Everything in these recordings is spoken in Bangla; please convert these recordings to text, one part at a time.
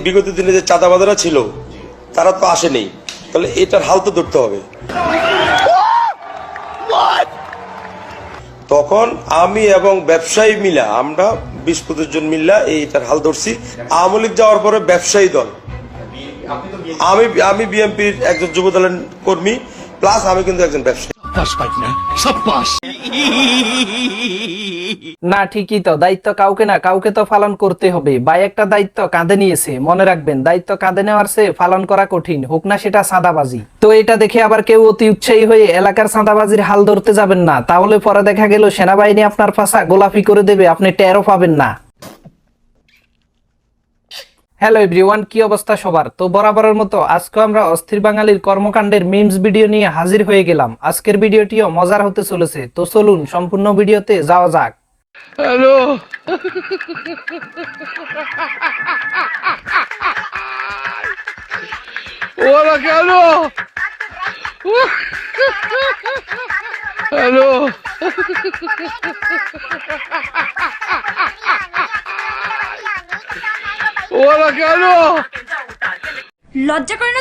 বিগত দিনে যে চাঁদাবাজারা ছিল তারা তো আসেনি, তাহলে এটার হাল তো ধরতে হবে। তখন আমি এবং ব্যবসায়ী মিলা, আমরা 20-25 জন মিল্লা এইটার হাল ধরছি। আওয়ামী লীগ যাওয়ার পরে ব্যবসায়ী দল, আমি বিএনপির একজন যুব দলের কর্মী, প্লাস আমি কিন্তু একজন ব্যবসায়ী। না ঠিকই তো, দায়িত্ব কাউকে না কাউকে তো পালন করতে হবে। ভাই একটা দায়িত্ব কাঁধে নিয়েছে, মনে রাখবেন দায়িত্ব কাঁধে নেওয়ার চেয়ে পালন করা কঠিন, হোক না সেটা চাঁদাবাজি। তো এটা দেখে আবার কেউ অতি উৎসাহী হয়ে এলাকার চাঁদাবাজির হাল ধরতে যাবেন না, তাহলে পরে দেখা গেল সেনাবাহিনী আপনার পাশা গোলাপি করে দেবে, আপনি টেরও পাবেন না। হ্যালো এভরিওয়ান, কি অবস্থা সবার? তো বরাবরের মতো আজকে আমরা অস্থির বাঙালির কর্মকাণ্ডের মিমস ভিডিও নিয়ে হাজির হয়ে গেলাম। আজকের ভিডিওটিও মজার হতে চলেছে, তো চলুন সম্পূর্ণ ভিডিওতে যাওয়া যাক। হ্যালো, ওরা কেন? হ্যালো, ওরা কেন? লজ্জা করে না?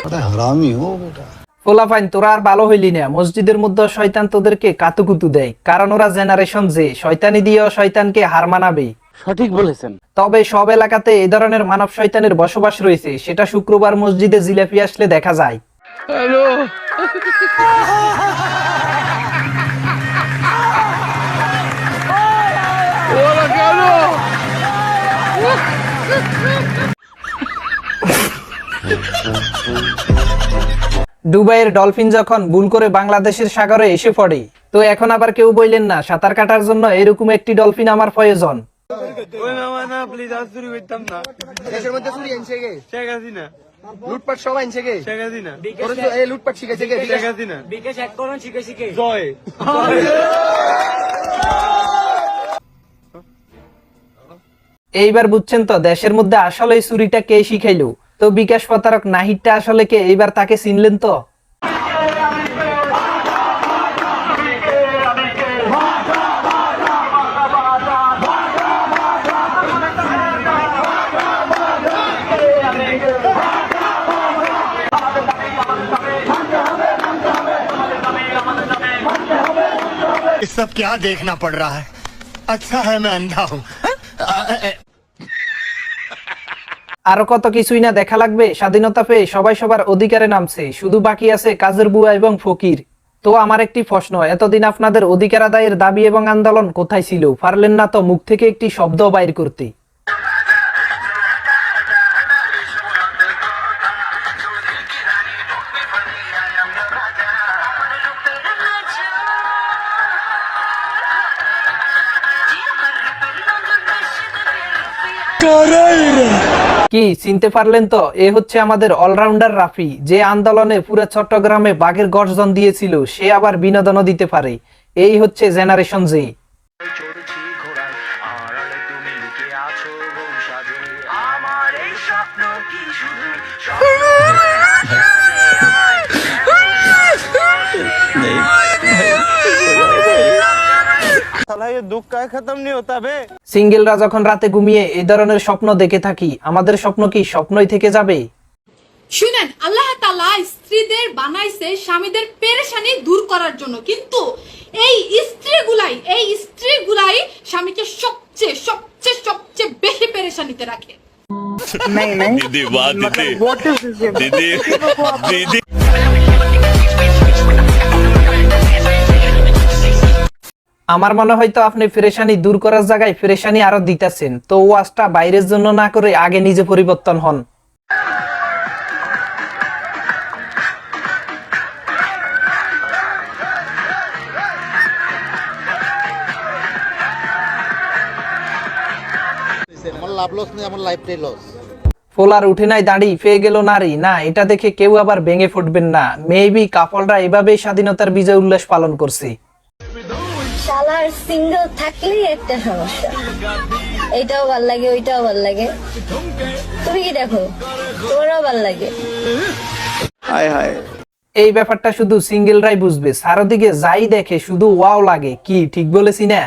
পোলাপাইন তোরা আর ভালো হইলি না, মসজিদের মধ্যে শয়তান তোদেরকে কাতুকুতু দেয়, কারণ ওরা জেনারেশন যে শয়তানি দিয়েও শয়তানকে হার মানাবে। সঠিক বলেছেন। তবে সব এলাকাতে এই ধরনের মানব শয়তানের বসবাস রয়েছে, সেটা শুক্রবার মসজিদে জিলাপি আসলে দেখা যায়। হ্যালো, ওরা কেন? দুবাইয়ের ডলফিন যখন ভুল করে বাংলাদেশের সাগরে এসে পড়ে, তো এখন আবার কেউ বললেন না সাঁতার কাটার জন্য এরকম একটি ডলফিন আমার প্রয়োজন। লুটপাট সব আনছে কে? লুটপাট শিখেছে কে? এইবার বুঝছেন তো দেশের মধ্যে আসলে এই চুরিটা কে শিখাইলো। তো বিকাশ প্রতারক নাহিদটা আসলে কে, এইবার তাকে চিনলেন তো? ये सब क्या देखना पड़ रहा है? अच्छा है मैं अंधा हूँ। আরো কত কিছুই না দেখা লাগবে। স্বাধীনতা পেয়ে সবাই সবার অধিকারে নামছে, শুধু বাকি আছে কাজের বুয়া এবং ফকির। তো আমার একটি প্রশ্ন, এতদিন আপনাদের অধিকার আদায়ের দাবি এবং আন্দোলন কোথায় ছিল? পারলেন না তো মুখ থেকে একটি শব্দ বাইর করতে? কি চিনতে পারলেন তো? এ হচ্ছে আমাদের অলরাউন্ডার রাফি, যে আন্দোলনে পুরো চট্টগ্রামে বাঘের গর্জন দিয়েছিল, সে আবার বিনোদনও দিতে পারে। এই হচ্ছে জেনারেশন জি। সিঙ্গেলরা যখন রাতে ঘুমিয়ে এই ধরনের স্বপ্ন দেখে থাকি, আমাদের স্বপ্ন কি স্বপ্নই থেকে যাবে? শুনেন, আল্লাহ তাআলা স্ত্রীদের বানাইছে স্বামীদের পেরেশানি দূর করার জন্য, কিন্তু এই স্ত্রীগুলাই স্বামীকে সবচেয়ে সবচেয়ে সবচেয়ে বেশি পেরেশানিতে রাখে। दीदी वाह दीदी दीदी আমার মনে হয় তো আপনি পেরেশানি দূর করার জায়গায় পেরেশানি আরো দিতেছেন। তো ওয়াজটা বাইরের জন্য না করে আগে নিজে পরিবর্তন হন। ফোলার উঠে নাই দাঁড়ি, পেয়ে গেল নারী, না এটা দেখে কেউ আবার ভেঙে ফুটবেন না। মেবি কাপলরা এভাবেই স্বাধীনতার বিজয় উল্লাস পালন করছে। শালার সিঙ্গেল থাকলেই একটা সমস্যা, এইটাও ভাল লাগে ওইটাও ভাল লাগে। তুমি কি দেখো? তোমারও ভাল লাগে। এই ব্যাপারটা শুধু সিঙ্গেলরাই বুঝবে, চারদিকে যাই দেখে শুধু ওয়াও লাগে। কি ঠিক বলেছি না?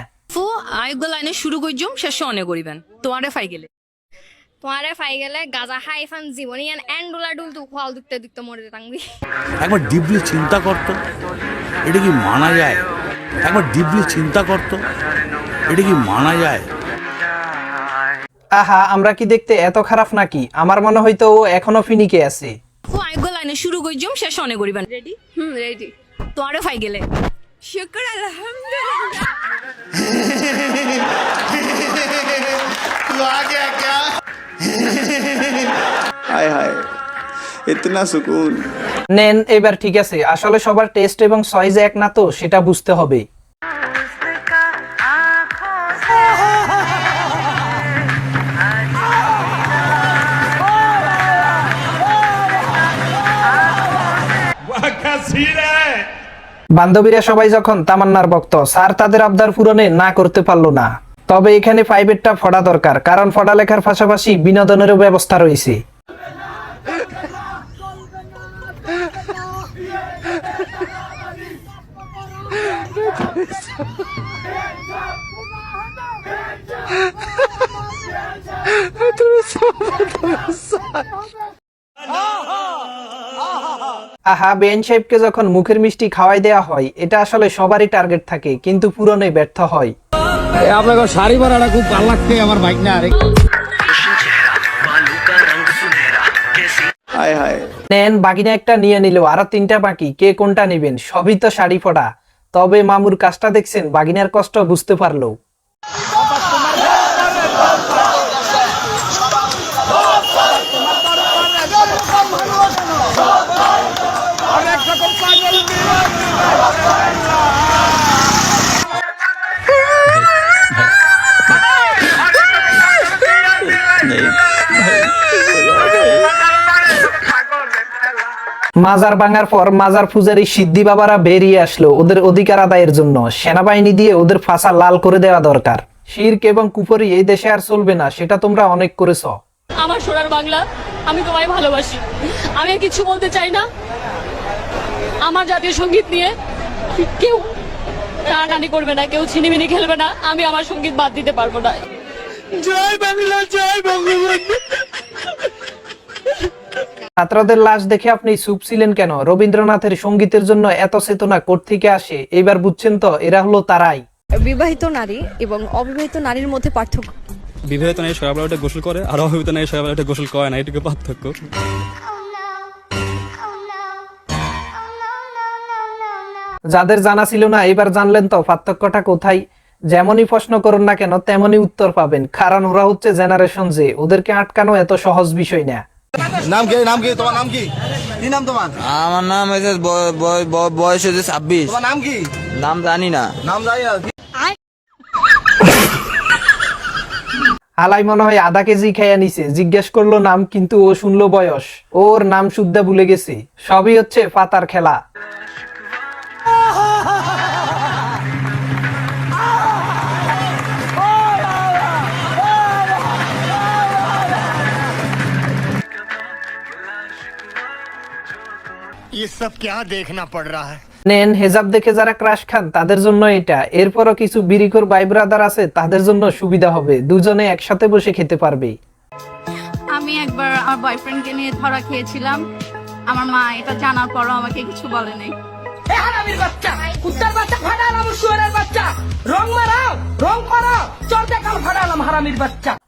আইগুলো লাইনে শুরু করজুম, শেষ অনেক করিবেন তোমারে ফাই গেলে তোমারে পাই গেলে গাজা হাই ফান জীবনী এন্ডুলা ডুল তু ফল দিতে দিতে মরে যেতাম একবার ডিপলি চিন্তা করতো এটা কি মানা যায়? একবার ডিপলি চিন্তা করতো এটা কি মানা যায়? আহা, আমরা কি দেখতে এত খারাপ নাকি? আমার মনে হয়তো ও এখনো ফিনিকে আছে। ও আইগো লাইনে শুরু কইজম শেষ অনে করিবেন। রেডি? রেডি। তোমারে পাই গেলে শুকর আলহামদুলিল্লাহ। तू आ गया क्या? हाय हाय इतना सुकून। নেন, এবার ঠিক আছে। আসলে সবার টেস্ট এবং সাইজ এক না, তো সেটা বুঝতে হবে। বান্ধবীরা সবাই যখন তামান্নার ভক্ত, স্যার তাদের আবদার পূরণে না করতে পারলো না। তবে এখানে প্রাইভেটটা ফড়া দরকার, কারণ ফড়া লেখার পাশাপাশি বিনোদনেরও ব্যবস্থা রয়েছে। আহা, বেন সাহেবকে যখন মুখের মিষ্টি খাওয়াই দেওয়া হয়, এটা আসলে সবারই টার্গেট থাকে, কিন্তু পূরণে ব্যর্থ হয়। আপনাকে শাড়ি পরাটা খুব ভালো লাগছে আমার বাইক না। हाय हाय নেন, বাকিটা একটা নিয়ে নিল, আরো 3টা বাকি। কে কোনটা নেবেন? সবই তো শাড়ি পড়া। তবে মামুর কাজটা দেখছেন, বাগিনার কষ্ট বুঝতে পারলো। মাজার ভাঙার পর মাজার পূজারী সিদ্ধি বাবারা বেরিয়ে আসলো ওদের অধিকার আদায়ের জন্য। সেনাবাহিনী দিয়ে ওদের ফাঁসা লাল করে দেওয়া দরকার। শিরক এবং কুফরি এই দেশে আর চলবে না, সেটা তোমরা অনেক করেছ। আমার সোনার বাংলা, আমি তোমায় ভালোবাসি। আমি আর কিছু বলতে চাই না। আমার জাতীয় সঙ্গীত নিয়ে কেউ টানাটানি করবে না, কেউ ছিনিমিনি খেলবে না। আমি আমার সঙ্গীত বাদ দিতে পারবো না। জয় বাংলা, জয় বঙ্গবন্ধু। ছাত্রদের লাশ দেখে আপনি চুপ ছিলেন কেন? রবীন্দ্রনাথের সঙ্গীতের জন্য এত চেতনা কোত্থেকে আসে? এবার বুঝছেন তো, এরা হলো তারাই। বিবাহিত নারী এবং অবিবাহিত নারীর মধ্যে পার্থক্য। বিবাহিত নারী সকালবেলা উঠে গোসল করে, আর অবিবাহিত নারী সকালবেলা উঠে গোসল করে না, এটুকু পার্থক্য। যাদের জানা ছিল না, এবার জানলেন তো পার্থক্যটা কোথায়। যেমনই প্রশ্ন করুন না কেন, তেমনই উত্তর পাবেন, কারণ ওরা হচ্ছে জেনারেশন জে। ওদেরকে আটকানো এত সহজ বিষয় না। नाम क्या? नाम क्या? तुम्हारा नाम की? কি নাম তোমার? আমার নাম হয়েছে বয়স হয়েছে 26। তোমার নাম কি? নাম জানি না। নাম জানি না। আলাই মনে হয় আধা কেজি খেয়ে নিছে। জিজ্ঞেস করলো নাম, কিন্তু ও শুনলো বয়স। ওর নাম শুদ্ধা ভুলে গেছে। সবই হচ্ছে পাতার খেলা। ये सब क्या देखना पड़ रहा है? নেন, হেজাব দেখে যারা ক্রাশ খান তাদের জন্য এটা। এরপরও কিছু বিরিখোর ভাই ব্রাদার আছে, তাদের জন্য সুবিধা হবে, দুজনে একসাথে বসে খেতে পারবে। আমি একবার আমার বয়ফ্রেন্ডকে নিয়ে ধরা খেয়েছিলাম। আমার মা এটা জানার পরও আমাকে কিছু বলে নাই।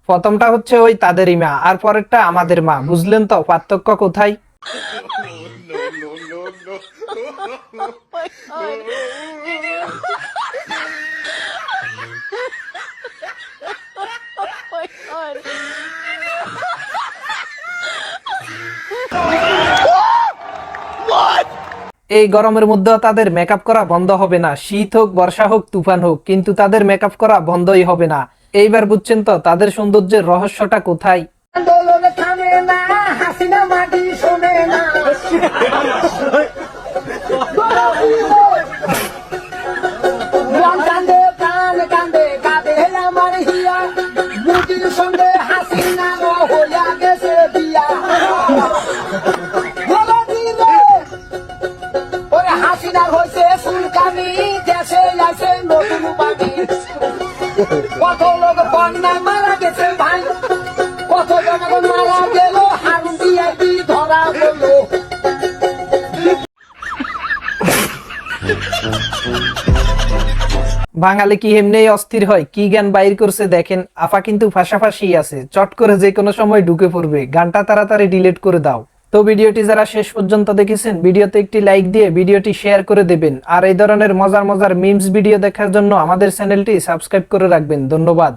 প্রথমটা হচ্ছে ওই তাদেরই মা, আর পরেরটা আমাদের মা। বুঝলেন তো পার্থক্য কোথায়? এই গরমের মধ্যেও তাদের মেকআপ করা বন্ধ হবে না। শীত হোক, বর্ষা হোক, তুফান হোক, কিন্তু তাদের মেকআপ করা বন্ধই হবে না। এইবার বুঝছেন তো তাদের সৌন্দর্যের রহস্যটা কোথায়। কত লোক বন্যায় মারা গেছে ভাই, কত জন বাঙালি কি এমনি অস্থির হয়, কি গান বাইর করছে দেখেন। আপা কিন্তু ফাঁসাফাঁসি আছে, চট করে যে কোনো সময় ঢুকে পড়বে। গানটা তাড়াতাড়ি ডিলিট করে দাও। তো ভিডিওটি যারা শেষ পর্যন্ত দেখেছেন, ভিডিওতে একটি লাইক দিয়ে ভিডিওটি শেয়ার করে দেবেন। আর এই ধরনের মজার মজার মিমস ভিডিও দেখার জন্য আমাদের চ্যানেলটি সাবস্ক্রাইব করে রাখবেন। ধন্যবাদ।